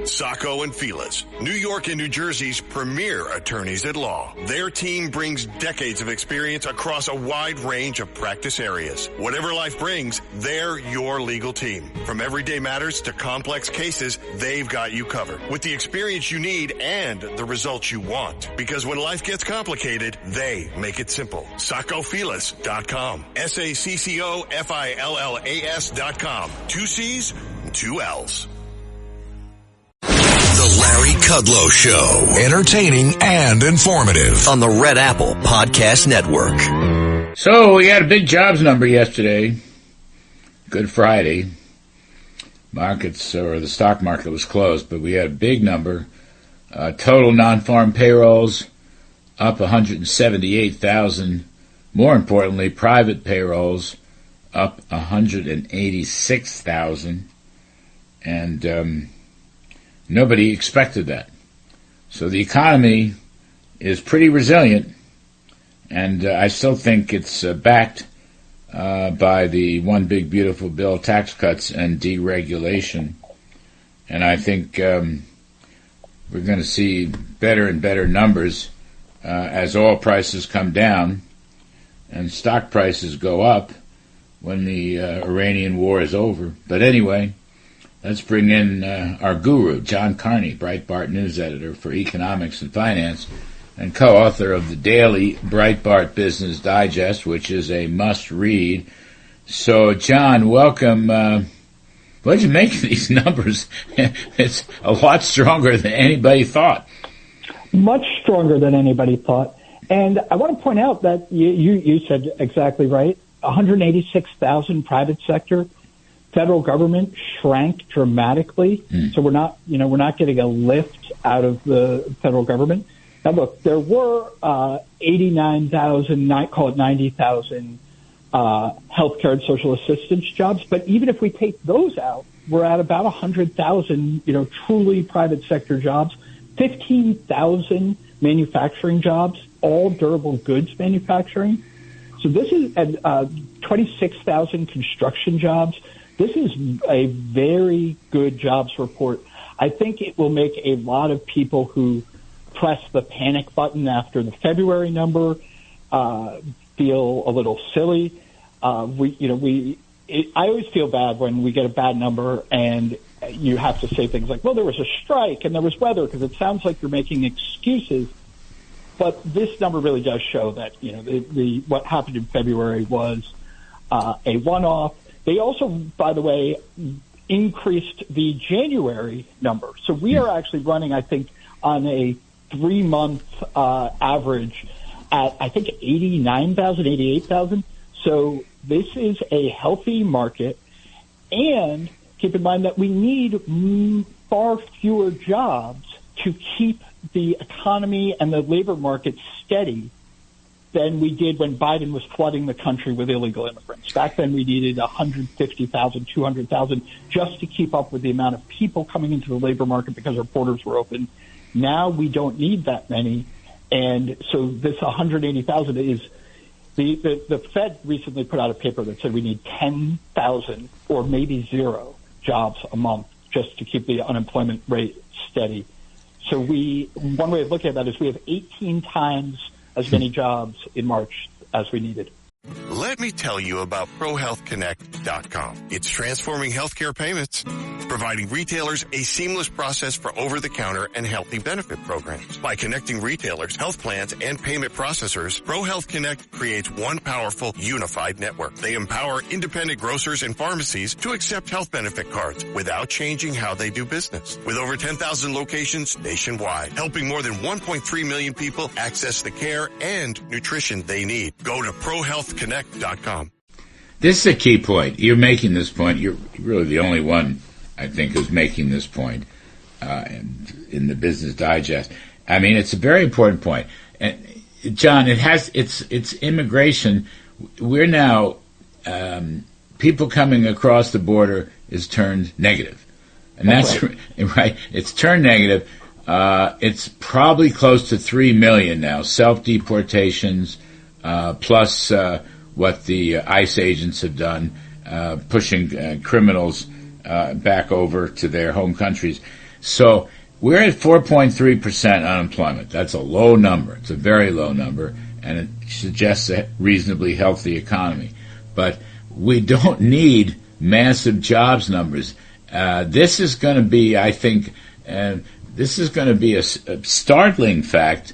Sacco and Felice, New York and New Jersey's premier attorneys at law. Their team brings decades of experience across a wide range of practice areas. Whatever life brings, they're your legal team. From everyday matters to complex cases, they've got you covered with the experience you need and the results you want. Because when life gets complicated, they make it simple. SaccoFelice.com. SACCOFILLAS.com. 2 C's, 2 L's. The Larry Kudlow Show. Entertaining and informative. On the Red Apple Podcast Network. So we had a big jobs number yesterday. Good Friday. Markets, or the stock market was closed, but we had a big number. Total non-farm payrolls up 178,000. More importantly, private payrolls up 186,000. And nobody expected that. So the economy is pretty resilient, and I still think it's backed by the one big beautiful bill, tax cuts and deregulation. And I think we're going to see better and better numbers as oil prices come down and stock prices go up when the Iranian war is over. But anyway, let's bring in our guru, John Carney, Breitbart news editor for economics and finance, and co-author of the daily Breitbart Business Digest, which is a must-read. So, John, welcome. What did you make of these numbers? It's a lot stronger than anybody thought. Much stronger than anybody thought. And I want to point out that you said exactly right. 186,000 private sector. Federal government shrank dramatically, so we're not getting a lift out of the federal government. Now, look, there were 89,000, call it 90,000 healthcare and social assistance jobs, but even if we take those out, we're at about 100,000, truly private sector jobs, 15,000 manufacturing jobs, all durable goods manufacturing. So this is 26,000 construction jobs. This is a very good jobs report. I think it will make a lot of people who press the panic button after the February number feel a little silly. I always feel bad when we get a bad number and you have to say things like, well, there was a strike and there was weather, because it sounds like you're making excuses. But this number really does show that, what happened in February was a one-off. They also, by the way, increased the January number. So we are actually running, I think, on a 3-month average at, I think, 89,000, 88,000. So this is a healthy market. And keep in mind that we need far fewer jobs to keep the economy and the labor market steady than we did when Biden was flooding the country with illegal immigrants. Back then we needed 150,000, 200,000 just to keep up with the amount of people coming into the labor market because our borders were open. Now we don't need that many. And so this 180,000 is the Fed recently put out a paper that said we need 10,000 or maybe 0 jobs a month just to keep the unemployment rate steady. So one way of looking at that is we have 18 times as many jobs in March as we needed. Let me tell you about ProHealthConnect.com. It's transforming healthcare payments, providing retailers a seamless process for over-the-counter and healthy benefit programs. By connecting retailers, health plans, and payment processors, ProHealth Connect creates one powerful, unified network. They empower independent grocers and pharmacies to accept health benefit cards without changing how they do business. With over 10,000 locations nationwide, helping more than 1.3 million people access the care and nutrition they need. Go to ProHealthConnect.com. This is a key point. You're making this point. You're really the only one, I think, who's making this point in the Business Digest. I mean, it's a very important point. And John, it's immigration. We're now people coming across the border is turned negative, and that's right. It's turned negative. It's probably close to 3 million now, self-deportations, plus what the ICE agents have done, pushing criminals back over to their home countries. So we're at 4.3% unemployment. That's a low number. It's a very low number, and it suggests a reasonably healthy economy. But we don't need massive jobs numbers. This is going to be, I think, this is going to be a startling fact,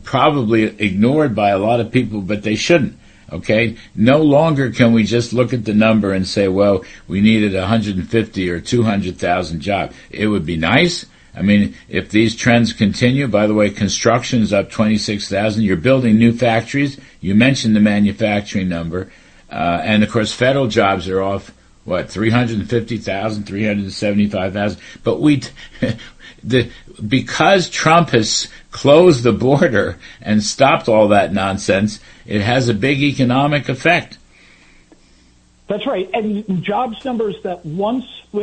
probably ignored by a lot of people, but they shouldn't. Okay? No longer can we just look at the number and say, well, we needed 150 or 200,000 jobs. It would be nice. I mean, if these trends continue, by the way, construction is up 26,000. You're building new factories. You mentioned the manufacturing number. And, of course, federal jobs are off, 350,000, 375,000. But because Trump has closed the border and stopped all that nonsense, it has a big economic effect. That's right. And jobs numbers that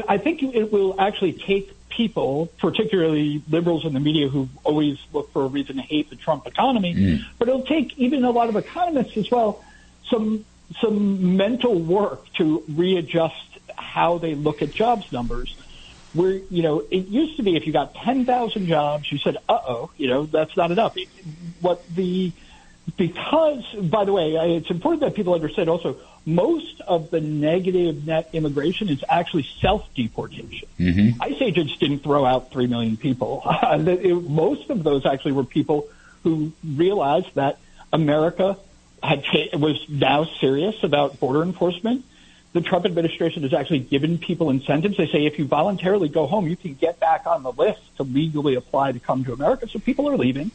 I think it will actually take people, particularly liberals in the media who always look for a reason to hate the Trump economy, but it'll take even a lot of economists as well some mental work to readjust how they look at jobs numbers. Where, it used to be if you got 10,000 jobs, you said, that's not enough. Because, by the way, it's important that people understand also, most of the negative net immigration is actually self-deportation. Mm-hmm. ICE agents didn't throw out 3 million people. Most of those actually were people who realized that America was now serious about border enforcement. The Trump administration has actually given people incentives. They say if you voluntarily go home, you can get back on the list to legally apply to come to America. So people are leaving,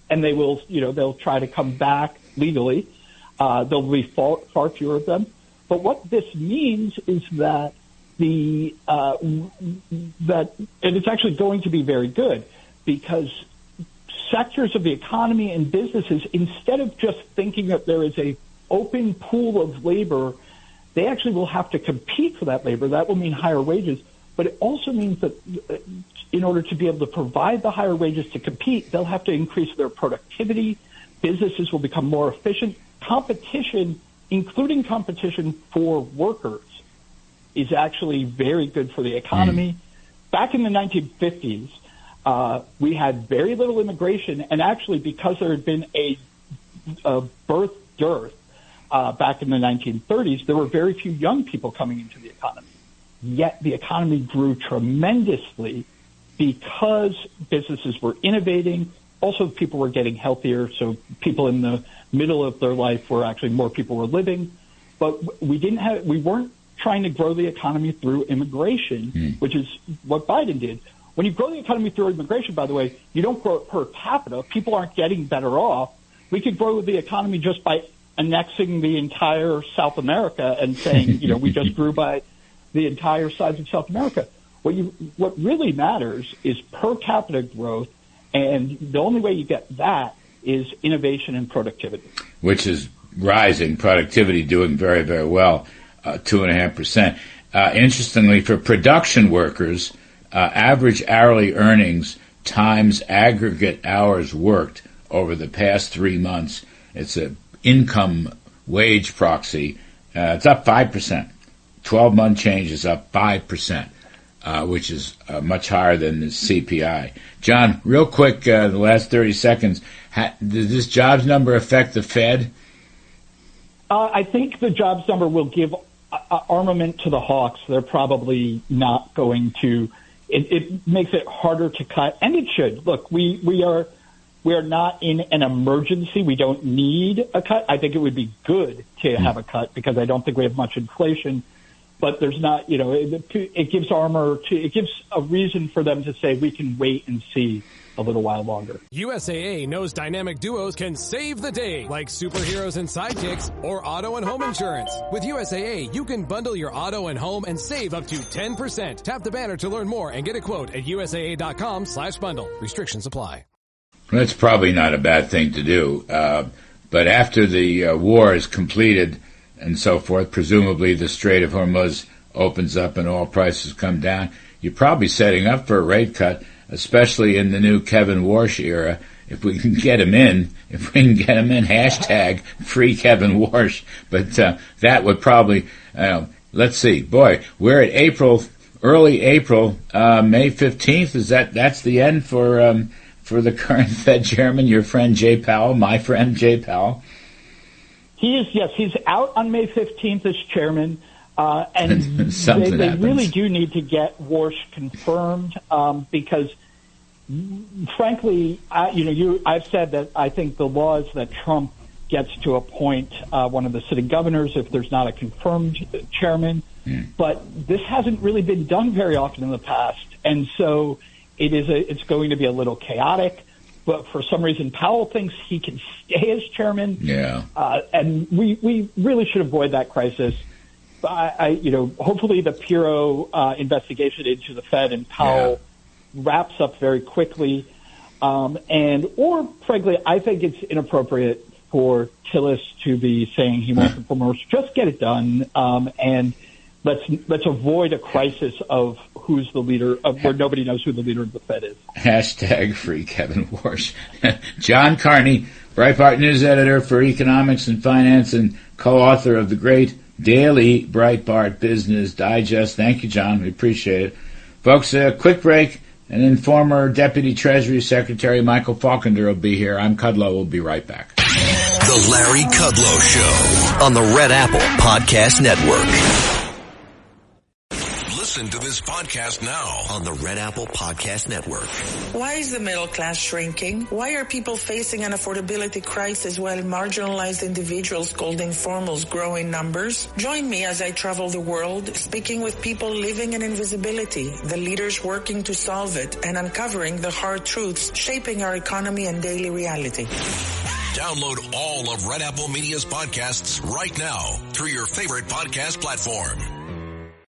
and they will, they'll try to come back legally. There'll be far fewer of them. But what this means is that and it's actually going to be very good, because sectors of the economy and businesses, instead of just thinking that there is a open pool of labor, they actually will have to compete for that labor. That will mean higher wages, but it also means that in order to be able to provide the higher wages to compete, they'll have to increase their productivity. Businesses will become more efficient. Competition, including competition for workers, is actually very good for the economy. Back in the 1950s, we had very little immigration, and actually because there had been a birth dearth back in the 1930s, there were very few young people coming into the economy. Yet the economy grew tremendously because businesses were innovating. Also, people were getting healthier, so people in the middle of their life were actually more people were living. But we weren't trying to grow the economy through immigration, which is what Biden did. When you grow the economy through immigration, by the way, you don't grow it per capita. People aren't getting better off. We could grow the economy just by annexing the entire South America and saying, we just grew by the entire size of South America. What really matters is per capita growth, and the only way you get that is innovation and productivity. Which is rising, productivity doing very, very well, 2.5%. Interestingly, for production workers, average hourly earnings times aggregate hours worked over the past 3 months, it's an income wage proxy, it's up 5%. 12-month change is up 5%, which is much higher than the CPI. John, real quick, the last 30 seconds, does this jobs number affect the Fed? I think the jobs number will give armament to the hawks. They're probably not going to. It makes it harder to cut, and it should. Look, we are not in an emergency. We don't need a cut. I think it would be good to have a cut because I don't think we have much inflation. But there's not, it gives it gives a reason for them to say we can wait and see a little while longer. USAA knows dynamic duos can save the day, like superheroes and sidekicks or auto and home insurance. With USAA, you can bundle your auto and home and save up to 10%. Tap the banner to learn more and get a quote at USAA.com/bundle. Restrictions apply. That's probably not a bad thing to do. But after the war is completed and so forth, presumably the Strait of Hormuz opens up and oil prices come down, you're probably setting up for a rate cut, especially in the new Kevin Warsh era. If we can get him in, hashtag free Kevin Warsh. But that would probably, let's see. Boy, we're at early April, May 15th. That's the end for the current Fed chairman, your friend Jay Powell, my friend Jay Powell? He's out on May 15th as chairman. And they really do need to get Warsh confirmed because, frankly, I've said that I think the law is that Trump gets to appoint one of the sitting governors if there's not a confirmed chairman. But this hasn't really been done very often in the past, and so it's going to be a little chaotic. But for some reason, Powell thinks he can stay as chairman. Yeah, and we really should avoid that crisis. Hopefully the Payroll investigation into the Fed and Powell wraps up very quickly. Or frankly, I think it's inappropriate for Tillis to be saying he wants to promote. Just get it done, and let's avoid a crisis of who's the leader of where nobody knows who the leader of the Fed is. Hashtag free Kevin Warsh. John Carney, Breitbart news editor for economics and finance and co-author of the great daily Breitbart Business Digest. Thank you, John. We appreciate it. Folks, a quick break, and then former Deputy Treasury Secretary Michael Faulkner will be here. I'm Kudlow. We'll be right back. The Larry Kudlow Show on the Red Apple Podcast Network. Listen to this podcast now on the Red Apple Podcast Network. Why is the middle class shrinking? Why are people facing an affordability crisis while marginalized individuals called informals grow in numbers? Join me as I travel the world, speaking with people living in invisibility, the leaders working to solve it, and uncovering the hard truths shaping our economy and daily reality. Download all of Red Apple Media's podcasts right now through your favorite podcast platform.